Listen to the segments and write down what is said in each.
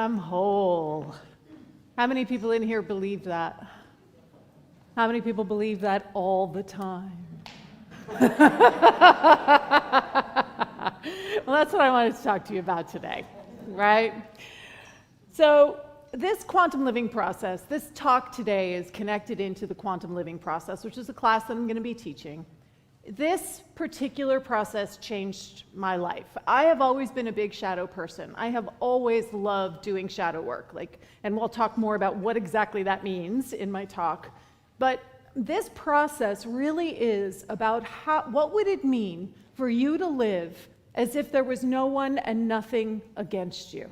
am whole. How many people in here believe that? How many people believe that all the time? Well, that's what I wanted to talk to you about today, right? So this quantum living process, this talk today is connected into the quantum living process, which is a class that I'm going to be teaching. This particular process changed my life. I have always been a big shadow person. I have always loved doing shadow work, and we'll talk more about what exactly that means in my talk. But this process really is about what would it mean for you to live as if there was no one and nothing against you?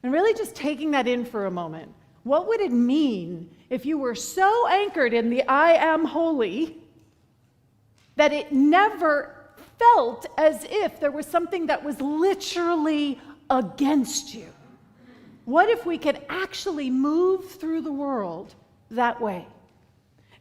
And really just taking that in for a moment. What would it mean if you were so anchored in the I am holy that it never felt as if there was something that was literally against you? What if we could actually move through the world that way?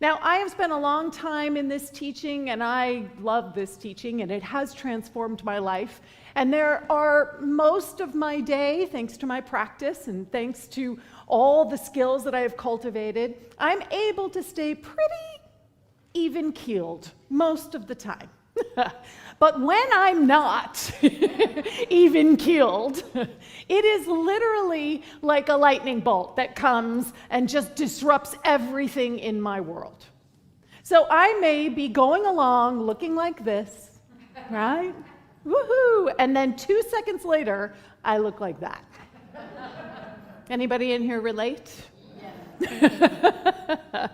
Now, I have spent a long time in this teaching, and I love this teaching, and it has transformed my life. And there are most of my day, thanks to my practice and thanks to all the skills that I have cultivated, I'm able to stay pretty even-keeled most of the time. But when I'm not even-keeled, it is literally like a lightning bolt that comes and just disrupts everything in my world. So I may be going along looking like this, right? Woohoo! And then 2 seconds later, I look like that. Anybody in here relate? Yes.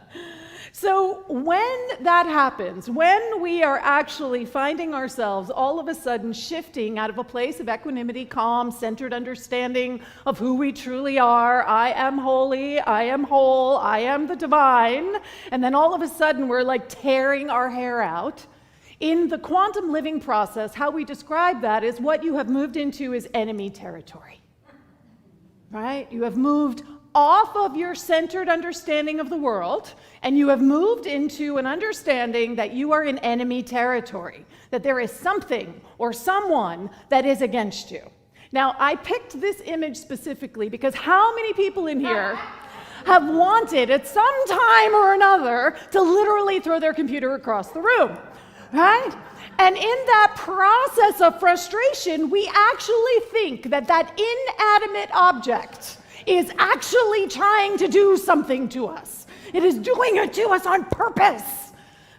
So when that happens, when we are actually finding ourselves all of a sudden shifting out of a place of equanimity, calm, centered understanding of who we truly are, I am holy, I am whole, I am the divine, and then all of a sudden we're like tearing our hair out. In the quantum living process, how we describe that is what you have moved into is enemy territory, right? You have moved off of your centered understanding of the world, and you have moved into an understanding that you are in enemy territory, that there is something or someone that is against you. Now, I picked this image specifically because how many people in here have wanted at some time or another to literally throw their computer across the room, right? And in that process of frustration, we actually think that that inanimate object is actually trying to do something to us. It is doing it to us on purpose,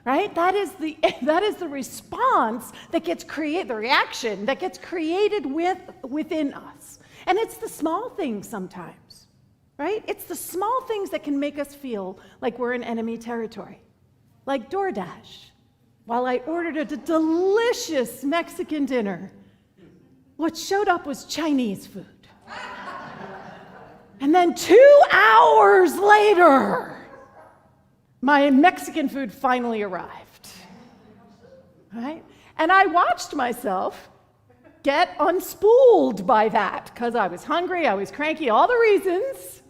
right? That is the response that gets created, the reaction that gets created within us. And it's the small things sometimes, right? It's the small things that can make us feel like we're in enemy territory. Like DoorDash. While I ordered a delicious Mexican dinner, what showed up was Chinese food. And then 2 hours later, my Mexican food finally arrived, right? And I watched myself get unspooled by that because I was hungry, I was cranky, all the reasons,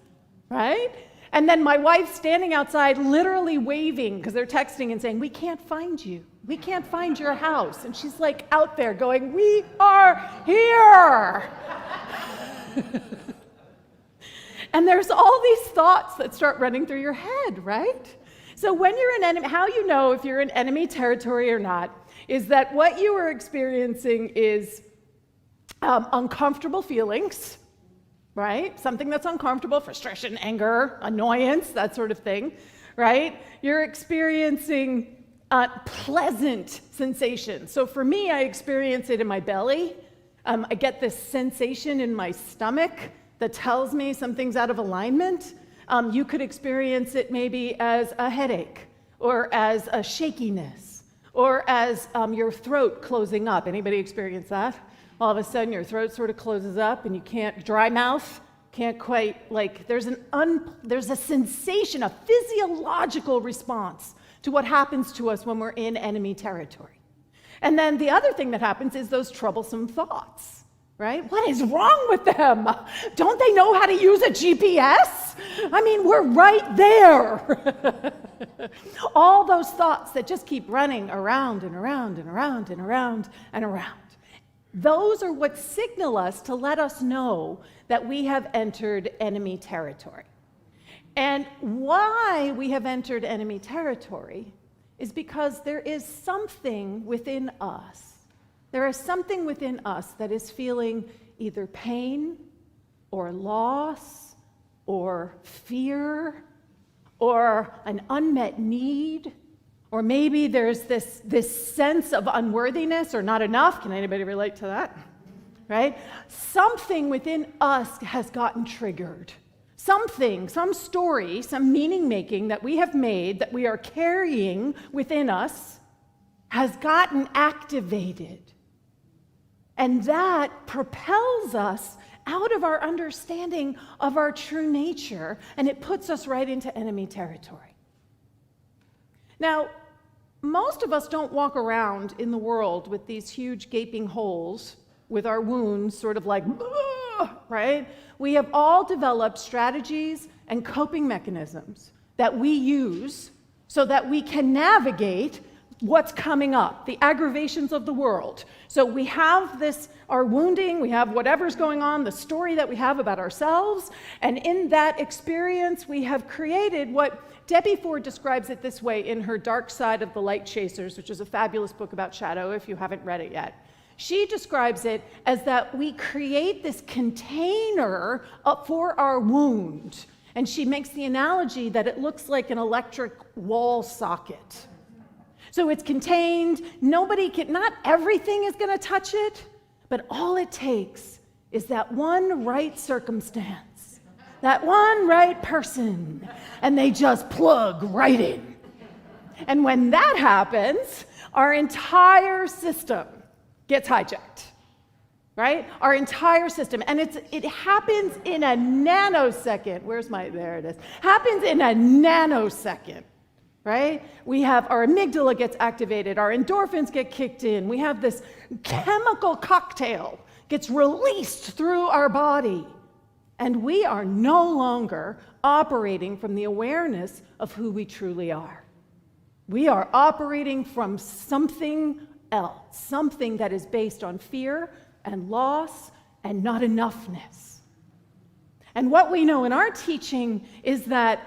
right? And then my wife standing outside literally waving because they're texting and saying, we can't find you. We can't find your house. And she's like out there going, we are here. And there's all these thoughts that start running through your head, right? So when you're in enemy, how you know if you're in enemy territory or not is that what you are experiencing is uncomfortable feelings, right? Something that's uncomfortable, frustration, anger, annoyance, that sort of thing, right? You're experiencing pleasant sensations. So for me, I experience it in my belly. I get this sensation in my stomach that tells me something's out of alignment. You could experience it maybe as a headache or as a shakiness or as your throat closing up. Anybody experience that? All of a sudden your throat sort of closes up and you can't, dry mouth, can't quite, there's a sensation, a physiological response to what happens to us when we're in enemy territory. And then the other thing that happens is those troublesome thoughts. Right? What is wrong with them? Don't they know how to use a GPS? I mean, we're right there. All those thoughts that just keep running around and around and around and around and around. Those are what signal us to let us know that we have entered enemy territory. And why we have entered enemy territory is because there is something within us. There is something within us that is feeling either pain or loss or fear or an unmet need, or maybe there's this sense of unworthiness or not enough. Can anybody relate to that? Right? Something within us has gotten triggered. Something, some story, some meaning making that we have made, that we are carrying within us, has gotten activated. And that propels us out of our understanding of our true nature, and it puts us right into enemy territory. Now, most of us don't walk around in the world with these huge gaping holes with our wounds sort of like, right? We have all developed strategies and coping mechanisms that we use so that we can navigate what's coming up, the aggravations of the world. So we have our wounding, we have whatever's going on, the story that we have about ourselves, and in that experience we have created what Debbie Ford describes it this way in her Dark Side of the Light Chasers, which is a fabulous book about shadow if you haven't read it yet. She describes it as that we create this container for our wound. And she makes the analogy that it looks like an electric wall socket. So it's contained, not everything is going to touch it, but all it takes is that one right circumstance, that one right person, and they just plug right in. And when that happens, our entire system gets hijacked, right? Our entire system. And it happens in a nanosecond. There it is. Happens in a nanosecond, right? We have our amygdala gets activated, our endorphins get kicked in. We have this chemical cocktail gets released through our body. And we are no longer operating from the awareness of who we truly are. We are operating from something else, something that is based on fear and loss and not enoughness. And what we know in our teaching is that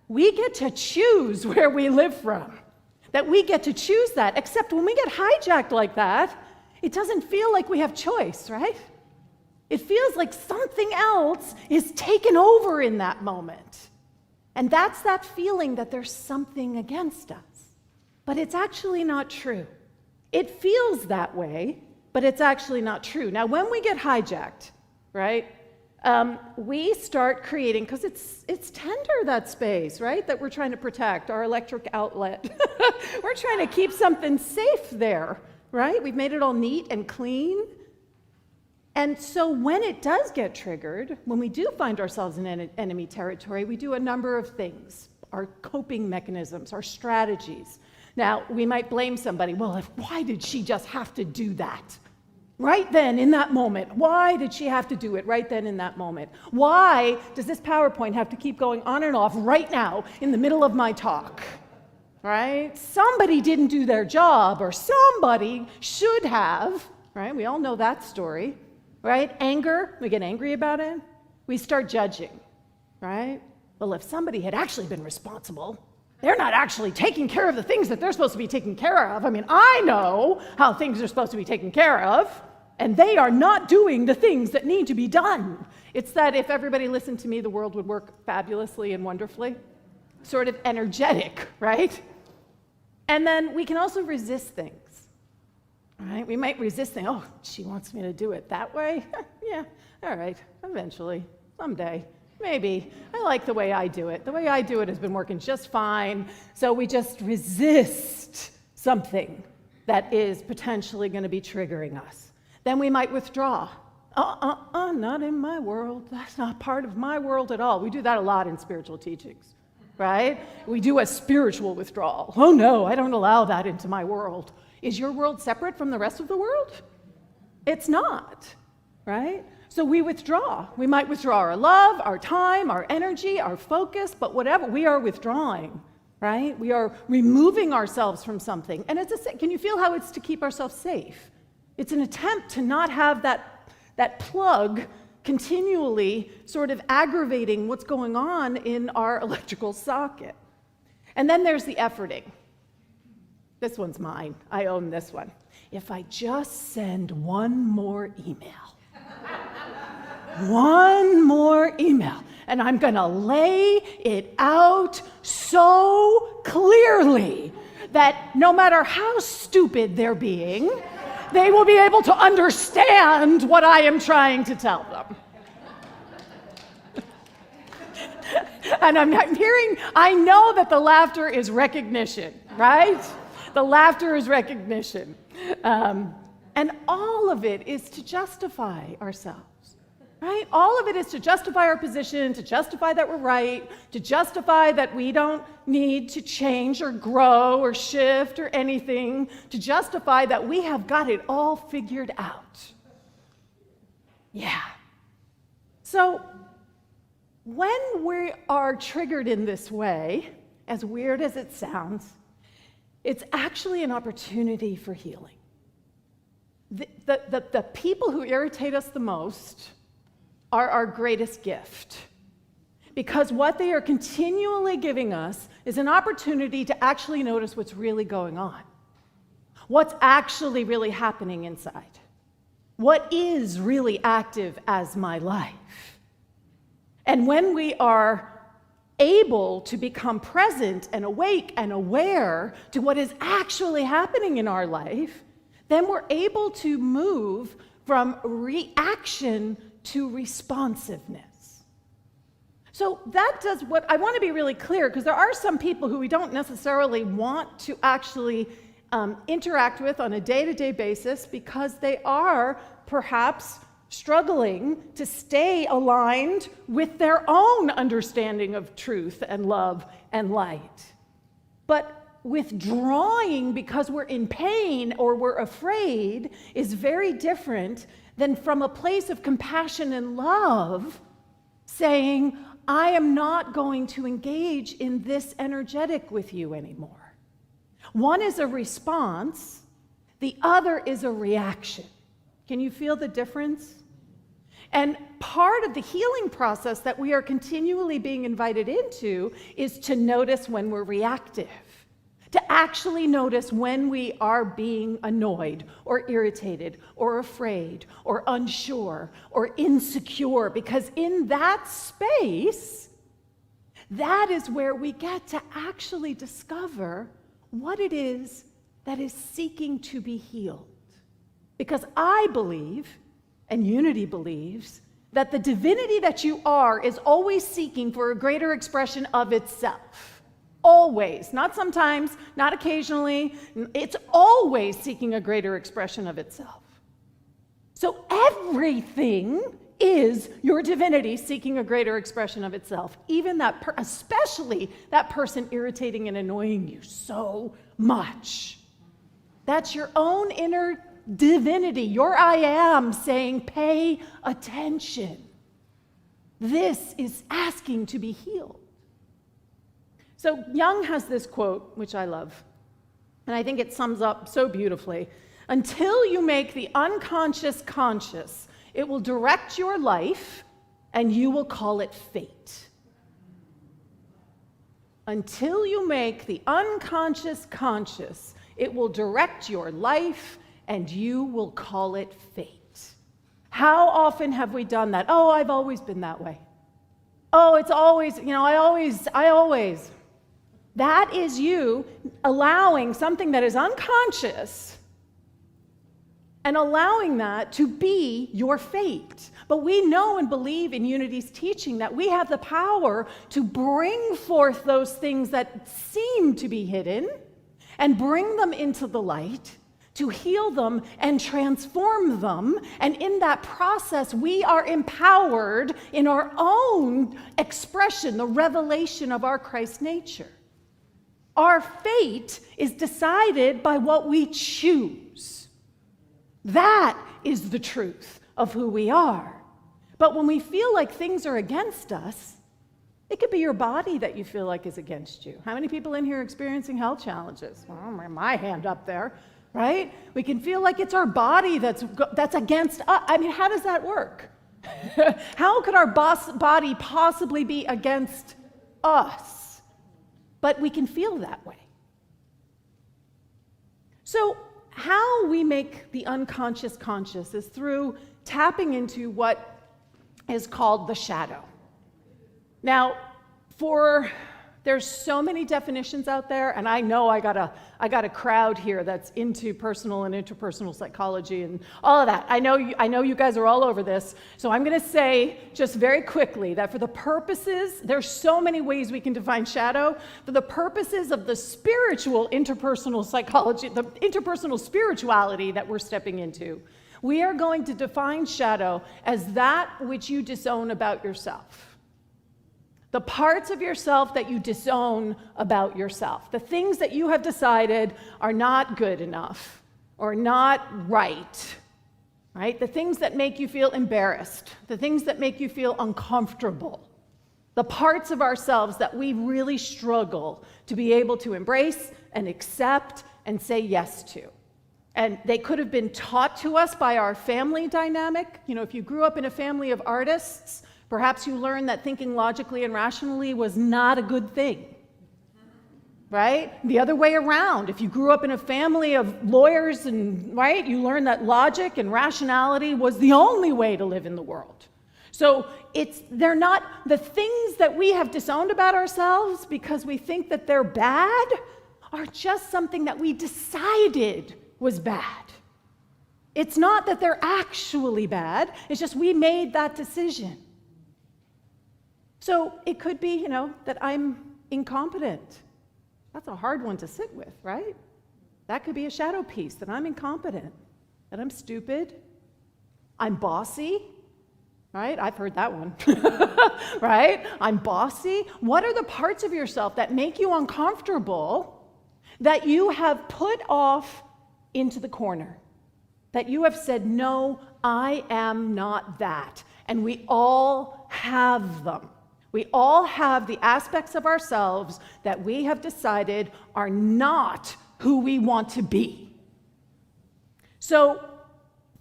we get to choose where we live from, that we get to choose that, except when we get hijacked like that, it doesn't feel like we have choice, right? It feels like something else is taken over in that moment. And that's that feeling that there's something against us. But it's actually not true. It feels that way, but it's actually not true. Now, when we get hijacked, right, we start creating, because it's tender, that space, right, that we're trying to protect, our electric outlet. We're trying to keep something safe there, right? We've made it all neat and clean. And so when it does get triggered, when we do find ourselves in enemy territory, we do a number of things, our coping mechanisms, our strategies. Now, we might blame somebody. Well, why did she just have to do that? Right then, in that moment. Why did she have to do it right then in that moment? Why does this PowerPoint have to keep going on and off right now in the middle of my talk? Right? Somebody didn't do their job, or somebody should have. Right? We all know that story. Right? Anger, we get angry about it. We start judging. Right? Well, if somebody had actually been responsible, they're not actually taking care of the things that they're supposed to be taking care of. I mean, I know how things are supposed to be taken care of, and they are not doing the things that need to be done. It's that if everybody listened to me, the world would work fabulously and wonderfully. Sort of energetic, right? And then we can also resist things, right? We might resist things. Oh, she wants me to do it that way? Yeah, all right, eventually, someday. Maybe. I like the way I do it. The way I do it has been working just fine. So we just resist something that is potentially going to be triggering us. Then we might withdraw. Not in my world. That's not part of my world at all. We do that a lot in spiritual teachings, right? We do a spiritual withdrawal. Oh no, I don't allow that into my world. Is your world separate from the rest of the world? It's not, right? So we withdraw. We might withdraw our love, our time, our energy, our focus, but whatever, we are withdrawing, right? We are removing ourselves from something. And can you feel how it's to keep ourselves safe? It's an attempt to not have that plug continually sort of aggravating what's going on in our electrical socket. And then there's the efforting. This one's mine. I own this one. If I just send one more email, one more email, and I'm going to lay it out so clearly that no matter how stupid they're being, they will be able to understand what I am trying to tell them. And I'm hearing, I know that the laughter is recognition, right? The laughter is recognition. And all of it is to justify ourselves. Right? All of it is to justify our position, to justify that we're right, to justify that we don't need to change or grow or shift or anything, to justify that we have got it all figured out. Yeah. So when we are triggered in this way, as weird as it sounds, it's actually an opportunity for healing. The people who irritate us the most are our greatest gift. Because what they are continually giving us is an opportunity to actually notice what's really going on. What's actually really happening inside. What is really active as my life. And when we are able to become present and awake and aware to what is actually happening in our life, then we're able to move from reaction to responsiveness. So that does what I want to be really clear, because there are some people who we don't necessarily want to actually interact with on a day-to-day basis because they are perhaps struggling to stay aligned with their own understanding of truth and love and light. But withdrawing because we're in pain or we're afraid is very different than from a place of compassion and love saying, I am not going to engage in this energetic with you anymore. One is a response, the other is a reaction. Can you feel the difference? And part of the healing process that we are continually being invited into is to notice when we're reactive. To actually notice when we are being annoyed or irritated or afraid or unsure or insecure, because in that space, that is where we get to actually discover what it is that is seeking to be healed. Because I believe, and Unity believes, that the divinity that you are is always seeking for a greater expression of itself. Always, not sometimes, not occasionally. It's always seeking a greater expression of itself. So everything is your divinity seeking a greater expression of itself. Even that, especially that person irritating and annoying you so much. That's your own inner divinity, your I am saying, pay attention. This is asking to be healed. So Jung has this quote, which I love, and I think it sums up so beautifully. Until you make the unconscious conscious, it will direct your life, and you will call it fate. Until you make the unconscious conscious, it will direct your life, and you will call it fate. How often have we done that? Oh, I've always been that way. Oh, it's always, I always. That is you allowing something that is unconscious and allowing that to be your fate. But we know and believe in Unity's teaching that we have the power to bring forth those things that seem to be hidden and bring them into the light, to heal them and transform them. And in that process, we are empowered in our own expression, the revelation of our Christ nature. Our fate is decided by what we choose. That is the truth of who we are. But when we feel like things are against us, it could be your body that you feel like is against you. How many people in here are experiencing health challenges? Well, my hand up there. right? We can feel like it's our body that's against us. I mean, how does that work? How could our body possibly be against us? But we can feel that way. So how we make the unconscious conscious is through tapping into what is called the shadow. Now, there's so many definitions out there, and I know I got a crowd here that's into personal and interpersonal psychology and all of that. I know you guys are all over this, so I'm going to say just very quickly that for the purposes, there's so many ways we can define shadow. For the purposes of the spiritual interpersonal psychology, the interpersonal spirituality that we're stepping into, we are going to define shadow as that which you disown about yourself. The parts of yourself that you disown about yourself. The things that you have decided are not good enough or not right? The things that make you feel embarrassed. The things that make you feel uncomfortable. The parts of ourselves that we really struggle to be able to embrace and accept and say yes to. And they could have been taught to us by our family dynamic. If you grew up in a family of artists, perhaps you learned that thinking logically and rationally was not a good thing, right? The other way around, if you grew up in a family of lawyers right, you learned that logic and rationality was the only way to live in the world. So they're not the things that we have disowned about ourselves because we think that they're bad are just something that we decided was bad. It's not that they're actually bad, it's just we made that decision. So it could be, that I'm incompetent. That's a hard one to sit with, right? That could be a shadow piece, that I'm incompetent, that I'm stupid, I'm bossy, right? I've heard that one, right? I'm bossy. What are the parts of yourself that make you uncomfortable that you have put off into the corner? That you have said, no, I am not that. And we all have them. We all have the aspects of ourselves that we have decided are not who we want to be. So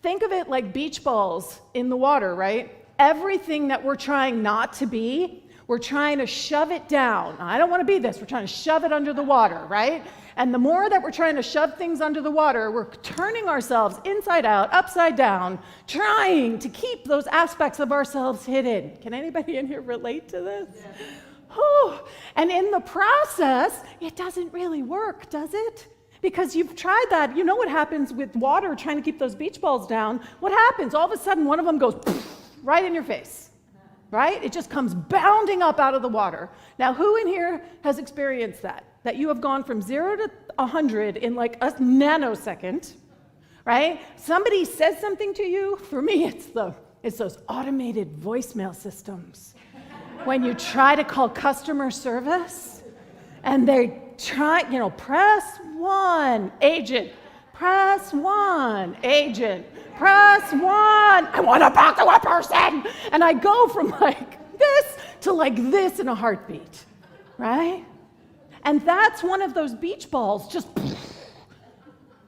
think of it like beach balls in the water, right? Everything that we're trying not to be, we're trying to shove it down. I don't want to be this. We're trying to shove it under the water, right? And the more that we're trying to shove things under the water, we're turning ourselves inside out, upside down, trying to keep those aspects of ourselves hidden. Can anybody in here relate to this? Yeah. And in the process, it doesn't really work, does it? Because you've tried that. You know what happens with water trying to keep those beach balls down? What happens? All of a sudden, one of them goes right in your face, right? It just comes bounding up out of the water. Now, who in here has experienced that? That you have gone from 0 to 100 in like a nanosecond, right? Somebody says something to you. For me, it's those automated voicemail systems. When you try to call customer service, and they try, press 1, agent. Press 1, agent. Press 1. I want to talk to a person. And I go from like this to like this in a heartbeat, right? And that's one of those beach balls, just.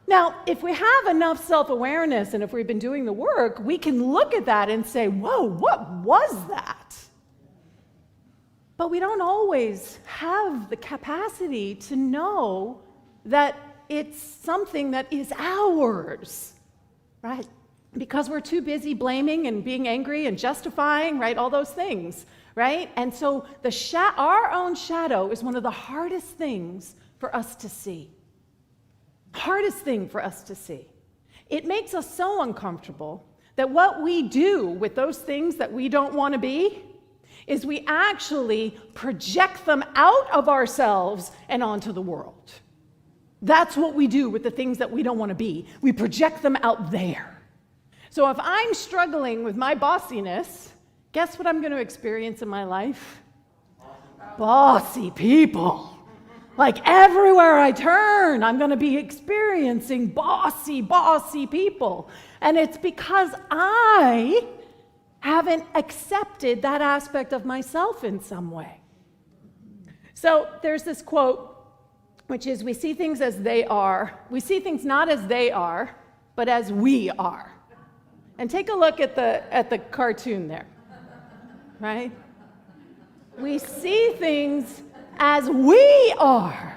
Now, if we have enough self-awareness and if we've been doing the work, we can look at that and say, whoa, what was that? But we don't always have the capacity to know that it's something that is ours, right? Because we're too busy blaming and being angry and justifying, right? All those things. Right? And so our own shadow is one of the hardest things for us to see. Hardest thing for us to see. It makes us so uncomfortable that what we do with those things that we don't want to be is we actually project them out of ourselves and onto the world. That's what we do with the things that we don't want to be. We project them out there. So if I'm struggling with my bossiness, guess what I'm going to experience in my life? Bossy people. Like everywhere I turn, I'm going to be experiencing bossy people. And it's because I haven't accepted that aspect of myself in some way. So there's this quote which is we see things as they are. We see things not as they are, but as we are. And take a look at the cartoon there, right? We see things as we are.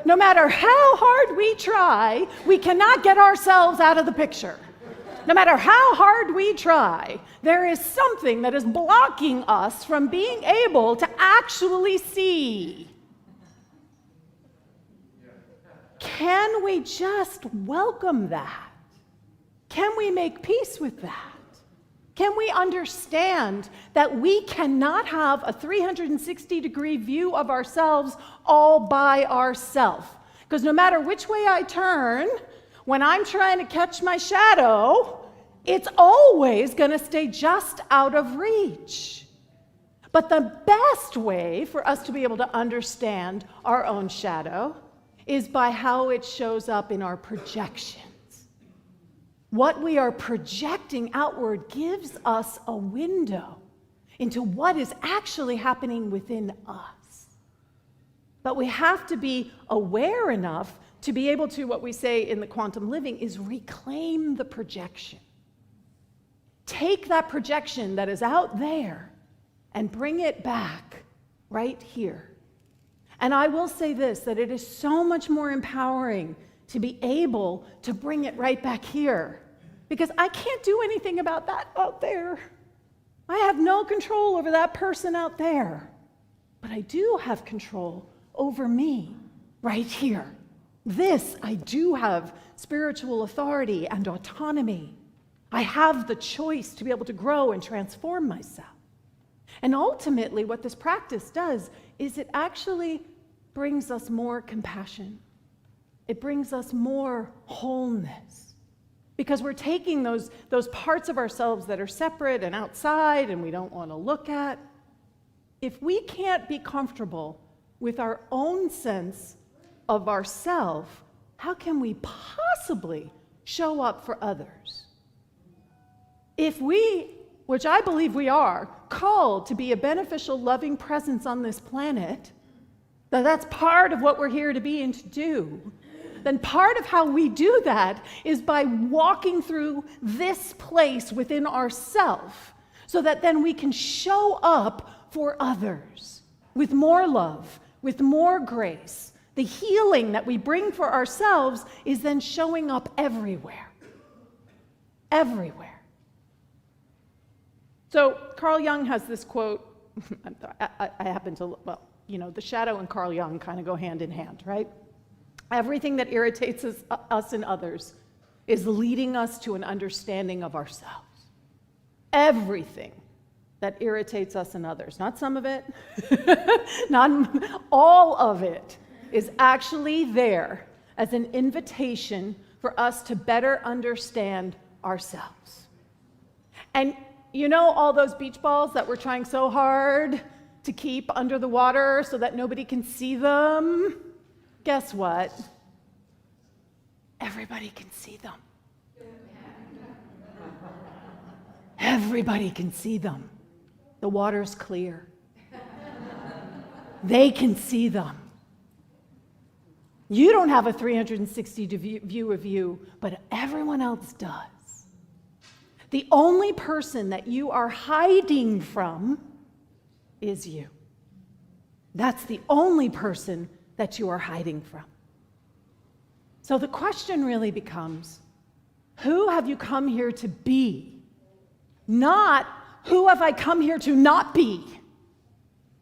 No matter how hard we try, we cannot get ourselves out of the picture. No matter how hard we try, there is something that is blocking us from being able to actually see. Can we just welcome that? Can we make peace with that? Can we understand that we cannot have a 360-degree view of ourselves all by ourselves? Because no matter which way I turn, when I'm trying to catch my shadow, it's always going to stay just out of reach. But the best way for us to be able to understand our own shadow is by how it shows up in our projections. What we are projecting outward gives us a window into what is actually happening within us. But we have to be aware enough to be able to, what we say in the quantum living, is reclaim the projection. Take that projection that is out there and bring it back right here. And I will say this, that it is so much more empowering to be able to bring it right back here. Because I can't do anything about that out there. I have no control over that person out there. But I do have control over me right here. This, I do have spiritual authority and autonomy. I have the choice to be able to grow and transform myself. And ultimately, what this practice does is it actually brings us more compassion. It brings us more wholeness. Because we're taking those parts of ourselves that are separate and outside and we don't want to look at. If we can't be comfortable with our own sense of ourself, how can we possibly show up for others? If we, which I believe we are, called to be a beneficial, loving presence on this planet, that's part of what we're here to be and to do, then part of how we do that is by walking through this place within ourselves so that then we can show up for others with more love, with more grace. The healing that we bring for ourselves is then showing up everywhere. Everywhere. So Carl Jung has this quote. I happen to, well, you know, the shadow and Carl Jung kind of go hand in hand, right? Everything that irritates us and others is leading us to an understanding of ourselves. Everything that irritates us and others, not some of it, not all of it, is actually there as an invitation for us to better understand ourselves. And you know all those beach balls that we're trying so hard to keep under the water so that nobody can see them? Guess what? Everybody can see them. Everybody can see them. The water's clear. They can see them. You don't have a 360 view of you, but everyone else does. The only person that you are hiding from is you. That's the only person that you are hiding from. So the question really becomes, who have you come here to be? Not, who have I come here to not be?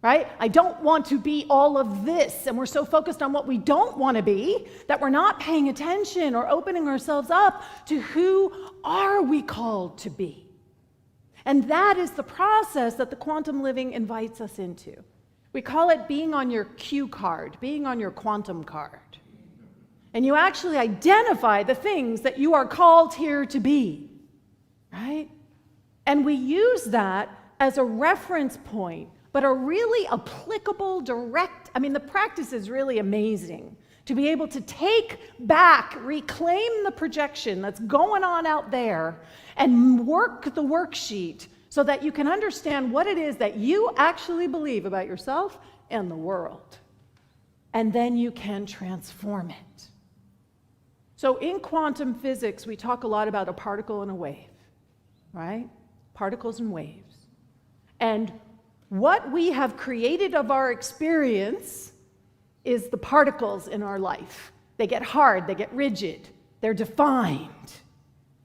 Right? I don't want to be all of this, and we're so focused on what we don't want to be that we're not paying attention or opening ourselves up to who are we called to be. And that is the process that the quantum living invites us into. We call it being on your cue card, being on your quantum card. And you actually identify the things that you are called here to be, right? And we use that as a reference point, but a really applicable, direct, the practice is really amazing. To be able to take back, reclaim the projection that's going on out there and work the worksheet so that you can understand what it is that you actually believe about yourself and the world. and then you can transform it. So in quantum physics, we talk a lot about a particle and a wave, right? Particles and waves. And what we have created of our experience is the particles in our life. They get hard, they get rigid, they're defined.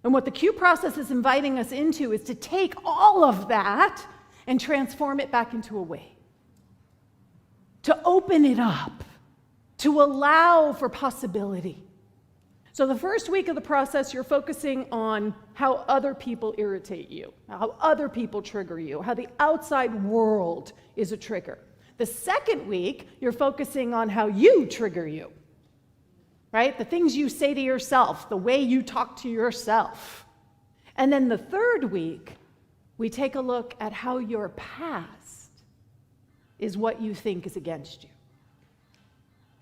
And what the Q process is inviting us into is to take all of that and transform it back into a wave. To open it up, to allow for possibility. So the first week of the process, you're focusing on how other people irritate you, how other people trigger you, how the outside world is a trigger. The second week, you're focusing on how you trigger you, right? The things you say to yourself, the way you talk to yourself. And then the third week, we take a look at how your past is what you think is against you,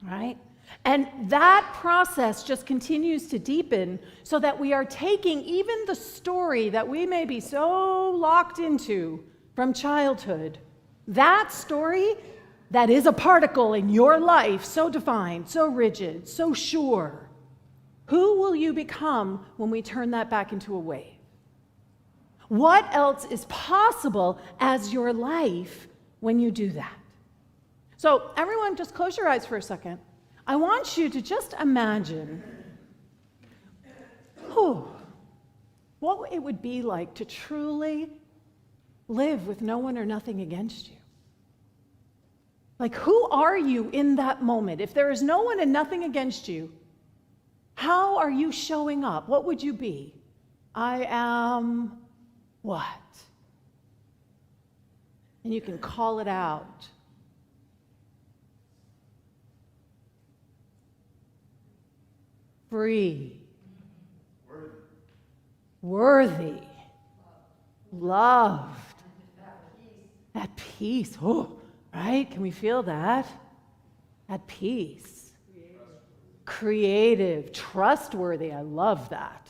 right? And that process just continues to deepen so that we are taking even the story that we may be so locked into from childhood, that story that is a particle in your life, so defined, so rigid, so sure. Who will you become when we turn that back into a wave? What else is possible as your life when you do that? So everyone, just close your eyes for a second. I want you to just imagine what it would be like to truly live with no one or nothing against you. Like, who are you in that moment? If there is no one and nothing against you, how are you showing up? What would you be? I am what? And you can call it out. Free. Worthy. Loved. At peace. Oh, right? Can we feel that? At peace. Creative. Trustworthy. I love that.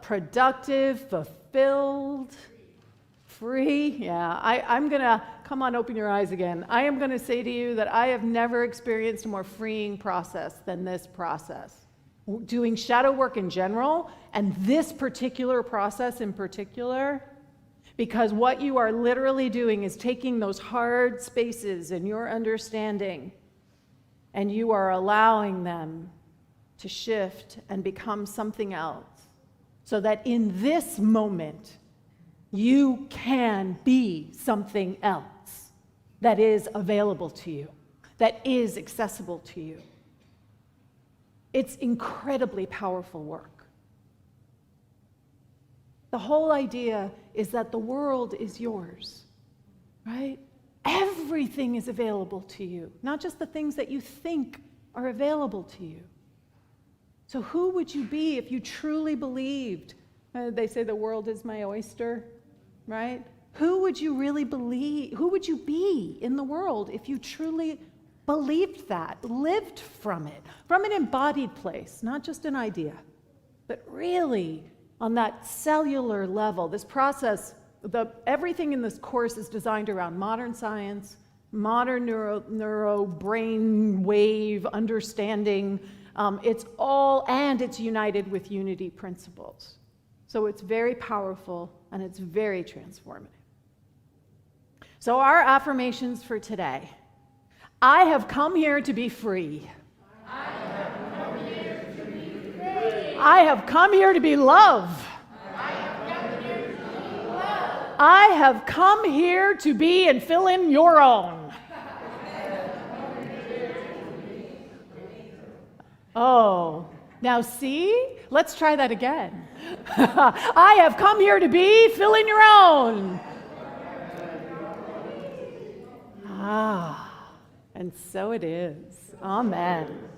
Productive. Fulfilled. Free. Yeah. I'm going to, come on, open your eyes again. I am going to say to you that I have never experienced a more freeing process than this process. Doing shadow work in general, and this particular process in particular, because what you are literally doing is taking those hard spaces in your understanding, and you are allowing them to shift and become something else, so that in this moment, you can be something else that is available to you, that is accessible to you. It's incredibly powerful work. The whole idea is that the world is yours, right? Everything is available to you, not just the things that you think are available to you. So who would you be if you truly believed? They say the world is my oyster, right? Who would you really believe? Who would you be in the world if you truly believed that, lived from it, from an embodied place, not just an idea, but really on that cellular level? This process, everything in this course is designed around modern science, modern neuro brain wave understanding. It's all, and it's united with unity principles. So it's very powerful and it's very transformative. So our affirmations for today. I have come here to be free. I have come here to be free. I have come here to be love. I have come here to be love. I have come here to be, and fill in your own. Oh, now see? Let's try that again. I have come here to be, fill in your own. Ah, and so it is. Amen.